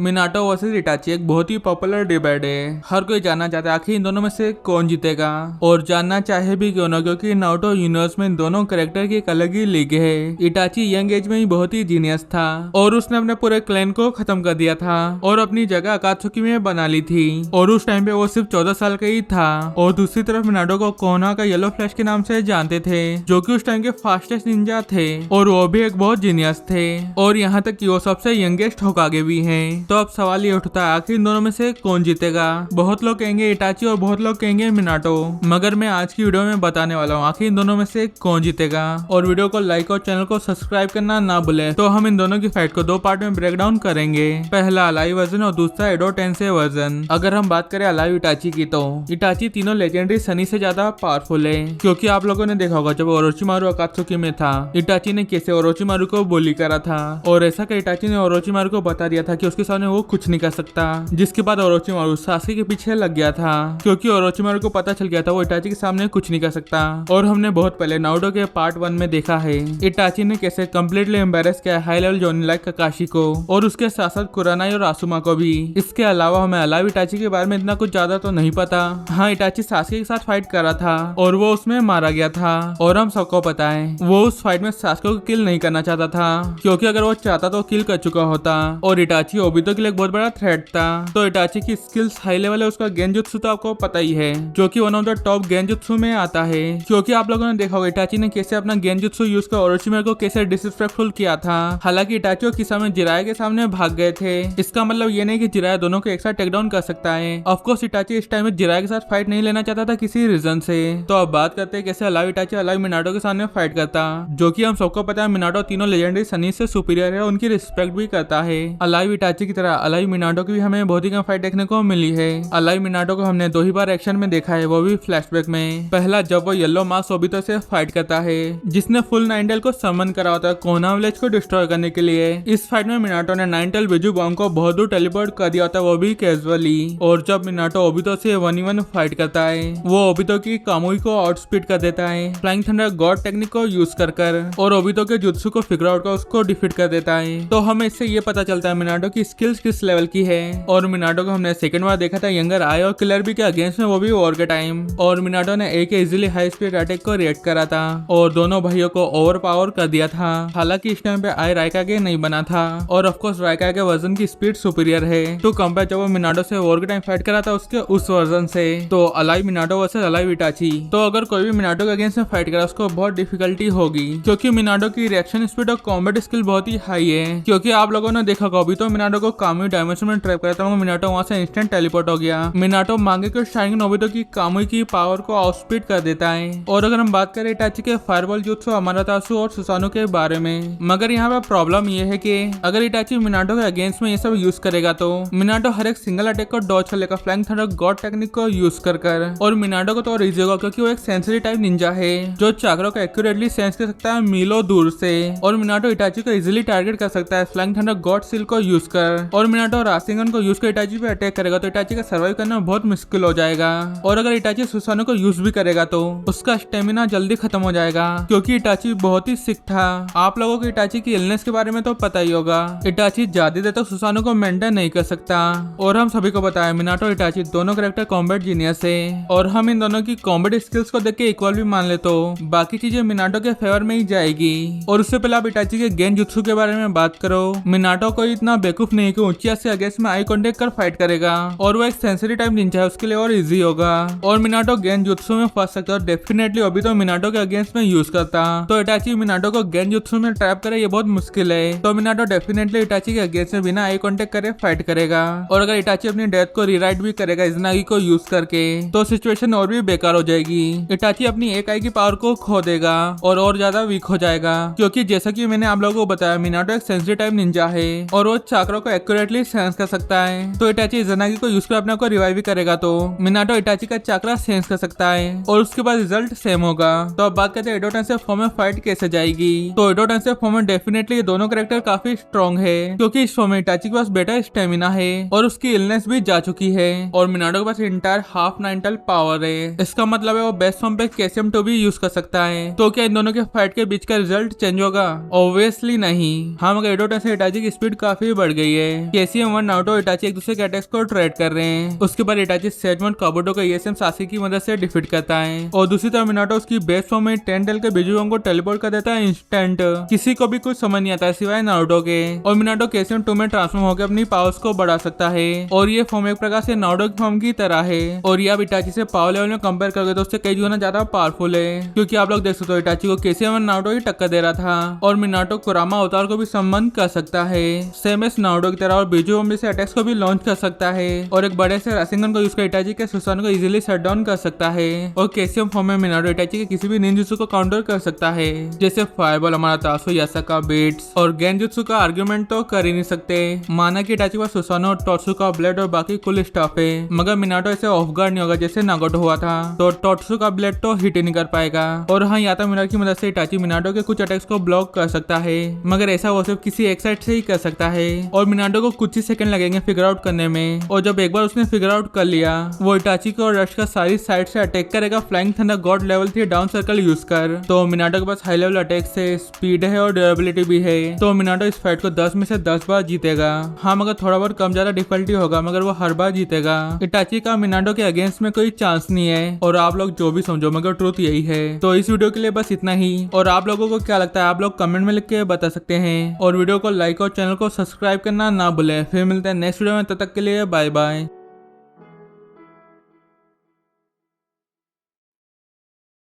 Minato versus Itachi एक बहुत ही popular debate है। हर कोई जानना चाहता है आखिर इन दोनों में से कौन जीतेगा, और जानना चाहे भी क्यों ना, क्योंकि नारुतो यूनिवर्स में इन दोनों कैरेक्टर की एक अलग ही लीग है। इटाची यंग एज में ही बहुत ही जीनियस था और उसने अपने पूरे क्लैन को खत्म कर दिया था और अपनी जगह अकात्सुकी में बना ली थी, और उस टाइम पे वो सिर्फ 14 साल का ही था। और दूसरी तरफ मिनाटो को कोना का येलो फ्लैश के नाम से जानते थे, जो कि उस टाइम के फास्टेस्ट निंजा थे और वो भी एक बहुत जीनियस थे, और यहाँ तक कि वो सबसे यंगेस्ट होकागे भी हैं। तो अब सवाल ये उठता है आखिर इन दोनों में से कौन जीतेगा। बहुत लोग कहेंगे इटाची और बहुत लोग कहेंगे मिनाटो, मगर मैं आज की वीडियो में बताने वाला हूँ आखिर इन दोनों में से कौन जीतेगा। और वीडियो को लाइक और चैनल को सब्सक्राइब करना ना भूले। तो हम इन दोनों की फाइट को दो पार्ट में ब्रेक डाउन करेंगे, पहला अलाइव वर्जन और दूसरा एडो टेंसे वर्जन। अगर हम बात करें अलाइव इटाची की, तो इटाची तीनों लेजेंडरी सनी से ज्यादा पावरफुल है, क्योंकि आप लोगों ने देखा होगा जब ओरोचिमारू अकात्सुकी में था इटाची ने कैसे ओरोचिमारू को बोली करा था, और ऐसा कि इटाची ने ओरोचिमारू को बता दिया था कि उसके सामने वो कुछ नहीं कर सकता, जिसके बाद ओरोचिमारू सासकी के पीछे लग गया था, क्योंकि ओरोचिमारू को पता चल गया था वो इटाची के सामने कुछ नहीं कर सकता। और हमने बहुत पहले नारुतो के पार्ट 1 में देखा है इटाची ने कैसे कम्प्लीटली एम्बेरस किया हाई लेवल जोनी लाइक काकाशी को, और उसके साथ साथ कुरानाई और आसुमा को भी। इसके अलावा हमें अलाइव इटाची के बारे में इतना कुछ ज्यादा तो नहीं पता। हाँ, इटाची सासकी के साथ फाइट कर रहा था और वो उसमें मारा गया था, और हम सबको पता है वो उस फाइट में सासकी को किल नहीं करना चाहता था, क्योंकि अगर वो चाहता तो किल कर चुका होता, और इटाची ओबितो के लिए एक बहुत बड़ा थ्रेट था। तो इटाची की स्किल्स हाई लेवल है, उसका गेंजुत्सु तो आपको पता ही है, जो कि one of the top genjutsu में आता है, क्योंकि आप लोगों ने देखा होगा इटाची ने कैसे अपना गेंजुत्सु यूज कर ओरोचिमारू को कैसे डिसरिस्पेक्टफुल किया था। हालांकि इटाची और किसा में जिराया के सामने भाग गए थे, इसका मतलब ये नहीं कि जिराया दोनों को एक साथ टेक डाउन कर सकता है। ऑफ कोर्स इटाची इस टाइम में जिराया के साथ फाइट नहीं लेना चाहता था किसी रीजन से। तो अब बात करते हैं कैसे अलाइव इटाची अलाइव मिनाटो के सामने फाइट करता, जो कि हम सबको पता है मिनाटो तीनों लेजेंडरी सनी से सुपीरियर है, उनकी रिस्पेक्ट भी करता है। अलाइव इटाची की तरह अलाइव मिनाटो की भी हमें बहुत ही कम फाइट देखने को मिली है। अलाइव मिनाटो को हमने 2 ही बार एक्शन में देखा है, वो भी फ्लैशबैक में। पहला जब वो येलो मास्क ओबितो से फाइट करता है, जिसने फुल नाइनटेल को समन करा होता है कोना विलेज को डिस्ट्रॉय करने के लिए। इस फाइट में मिनाटो ने नाइनटेल बिजू बॉम्ब को बहुत दूर टेलीपोर्ट कर दिया होता है, वो भी कैजुअली। और जब मिनाटो ओबितो से 1v1 फाइट करता है, वो ओबितो की कामुई को आउटस्पीड कर देता है फ्लाइंग थंडर गॉड टेक्निक को यूज कर, और ओबितो के जुत्सु को फिगर आउट कर उसको डिफीट कर देता है। तो हमें इससे ये पता चलता है मिनाटो की स्किल्स किस लेवल की है। और मिनाटो को हमने सेकंड बार देखा था यंगर आई और किलर बी के अगेंस्ट में, वो भी वॉर के टाइम, और मिनाटो ने एक इजीली हाई स्पीड अटैक को रिएक्ट करा था और दोनों भाइयों को ओवर पावर कर दिया था। हालांकि इस टाइम पे आई राइकागे नहीं बना था, और ऑफ कोर्स राइकागे वर्जन की स्पीड सुपीरियर है टू कंपेयर जब वो मिनाटो से वॉर के टाइम फाइट करा था उसके उस वर्जन से। तो alive Minato versus alive Itachi, तो अगर कोई भी मिनाटो के अगेंस्ट में फाइट करा उसको बहुत डिफिकल्टी होगी, क्योंकि मिनाटो की रिएक्शन स्पीड और कॉम्बैट स्किल बहुत ही हाई है। क्योंकि आप लोगों ने देखा होगा तो मिनाटो को कामुई डायमेंशन में ट्रैप करा था, मिनाटो वहां से इंस्टेंट टेलीपोर्ट हो गया। मिनाटो मांगे को शाइनिंग नोबितो की कामुई की पावर को आउटस्पीड कर देता है। और अगर हम बात करें इटाची के फायरबॉल जुत्सु अमारातासु और सुसानु के बारे में, मगर यहाँ पे प्रॉब्लम ये है कि अगर इटाची मिनाटो के अगेंस्ट में ये सब यूज करेगा तो मिनाटो हर एक सिंगल अटैक को डॉज कर लेगा फ्लाइंग थंडर गॉड टेक्निक को यूज कर, और मिनाटो को तो और इजी होगा क्योंकि वो एक सेंसरी टाइप निंजा है जो चाकरों को एक्यूरेटली सेंस कर सकता है मीलों दूर से, और मिनाटो इटाची को इजीली टारगेट कर सकता है फ्लाइंग थंडर गॉड सील को यूज कर। और मिनाटो रासिंगन को यूज कर इटाची पे अटैक करेगा तो इटाची का सर्वाइव करना बहुत मुश्किल हो जाएगा। और अगर इटाची सुसानु को यूज भी करेगा तो उसका स्टेमिना जल्दी खत्म हो जाएगा, क्योंकि इटाची बहुत ही सिक था। आप लोगों को इटाची की इलनेस के बारे में तो पता ही होगा, इटाची ज्यादा देर तक सुसानु को मेंटेन नहीं कर सकता। और हम सभी को पता है मिनाटो इटाची दोनों कैरेक्टर कॉम्बैट जीनियस है, और हम इन दोनों की कॉम्बैट स्किल्स को देख के इक्वल भी मान ले तो बाकी चीजें मिनाटो के फेवर में ही जाएगी। और उससे पहले आप इटाची के गेंजुत्सु के बारे में बात करो, मिनाटो को इतना बेवकूफ नहीं कि ऊंचिया से अगेंस्ट में आई कांटेक्ट कर फाइट करेगा, और वो एक सेंसरी टाइप निंजा है उसके लिए और इजी होगा। और मिनाटो गेंजुत्सु में फंस सकता है, डेफिनेटली अभी तो मिनाटो के अगेंस्ट में यूज करता, तो इटाची मिनाटो को गेंजुत्सु में ट्रैप करे ये बहुत मुश्किल है। तो मिनाटो डेफिनेटली इटाची के अगेंस्ट में बिना आई कांटेक्ट करे फाइट करेगा, और अगर इटाची अपनी डेथ को रिराइट भी करेगा इज़नागी को यूज करके तो सिचुएशन और भी बेकार हो जाएगी। इटाची अपनी एक आई की पावर को खो देगा और ज्यादा वीक हो जाएगा, क्योंकि जैसा कि मैंने आप लोगों को बताया मिनाटो एक सेंसिटिव टाइप निंजा है और वो चाकरों को एक्यूरेटली सेंस कर सकता है। तो इटाची इज़नागी को यूज कर अपने को रिवाइव भी करेगा तो मिनाटो इटाची का चाकरा सेंस कर सकता है और उसके बाद रिजल्ट सेम होगा। तो अब बात करते हैं एडो टेंसे फॉर्म में फाइट कैसे जाएगी। तो एडो टेंसे फॉर्म में डेफिनेटली ये दोनों कैरेक्टर काफी स्ट्रॉन्ग है, क्योंकि इस फॉर्म में इटाची के पास बेटर स्टेमिना है और उसकी इलनेस भी जा चुकी है, और मिनाटो के पास इंटायर हाफ नाइनटल पावर है। इसका मतलब है वो बेस्ट फॉर्म पे KCM2 भी यूज कर सकता है। तो क्या इन दोनों के फाइट के बीच का रिजल्ट चेंज होगा? ऑब्वियसली नहीं। हाँ, मगर एडो टेंसे इटाची की स्पीड काफी बढ़ गई है केसीएम और नारुतो इटाची एक दूसरे के अटैक्स को ट्रेड कर रहे हैं। उसके बाद इटाची सेजमोन काबुटो को ईएसएम सासी की मदद से डिफीट करता है और दूसरी तरफ मिनाटो उसकी बेस फॉर्म में 10 टेल के बिजुगोंग को टेलीपोर्ट कर देता है इंस्टेंट। किसी को भी कुछ समझ नहीं आता सिवाय नारुतो के। और मिनाटो केसीएम 2 में ट्रांसफॉर्म होकर अपनी पावर्स को बढ़ा सकता है और ये फॉर्म एक प्रकार से नारुतो की फॉर्म की तरह है। और ये अब इटाची से पावर लेवल में कंपेयर करके तो उससे कई गुना ज्यादा पावरफुल है, क्योंकि आप लोग देख सकते हो इटाची को केसीएम और नारुतो ही टक्कर दे रहा था और मिनाटो कुरामा अवतार को भी संबंध कर सकता है सेम एस नारुतो की तरह और बिजुगोंग से अटैक्स को भी लॉन्च कर सकता है और एक बड़े से राशिंगन को यूज कर इटाची के सुसानो को इजीली शट डाउन कर सकता है। और केसीएम फॉर्म में मिनाटो इटाची के किसी भी निंजुत्सु को काउंटर कर सकता है, जैसे फायरबॉल, हमारा तासो, यासाका बीट्स और गेंजुत्सु का आर्गुमेंट तो कर ही नहीं सकते। माना कि इटाची के पास सुसानो, टोत्सु का ब्लेड और बाकी कुल स्टाफ है, मगर मिनाटो ऐसे ऑफ गार्ड नहीं होगा जैसे नागोटो हुआ था, तो टोत्सु का ब्लेड तो हिट ही नहीं कर पाएगा। और हाँ, याता मिनाटो की मदद से इटाची मिनाटो के कुछ अटैक्स को ब्लॉक कर सकता है, मगर ऐसा वो सिर्फ किसी एक साइड से ही कर सकता है और मिनाटो को कुछ ही सेकंड लगेंगे फिगर आउट करने में। और जब एक बार उसने फिगर आउट कर लिया, वो इटाची को रश का सारी साइड से अटैक करेगा flying thunder God level 3 down circle use कर। तो मिनाटो के पास हाई लेवल अटैक से स्पीड है और ड्यूरेबिलिटी भी है, तो मिनाटो इस फाइट को 10 में से 10 बार जीतेगा। हाँ, मगर थोड़ा बहुत कम ज्यादा डिफिकल्टी होगा, मगर वो हर बार जीतेगा। इटाची का मिनाटो के अगेंस्ट में कोई चांस नहीं है और आप लोग जो भी समझो, मगर ट्रूथ यही है। तो इस वीडियो के लिए बस इतना ही। और आप लोगों को क्या लगता है आप लोग कमेंट में लिख के बता सकते हैं और वीडियो को लाइक और चैनल को सब्सक्राइब करना ना भूलें। फिर मिलते हैं नेक्स्ट वीडियो में, तब तक के लिए बाय बाय।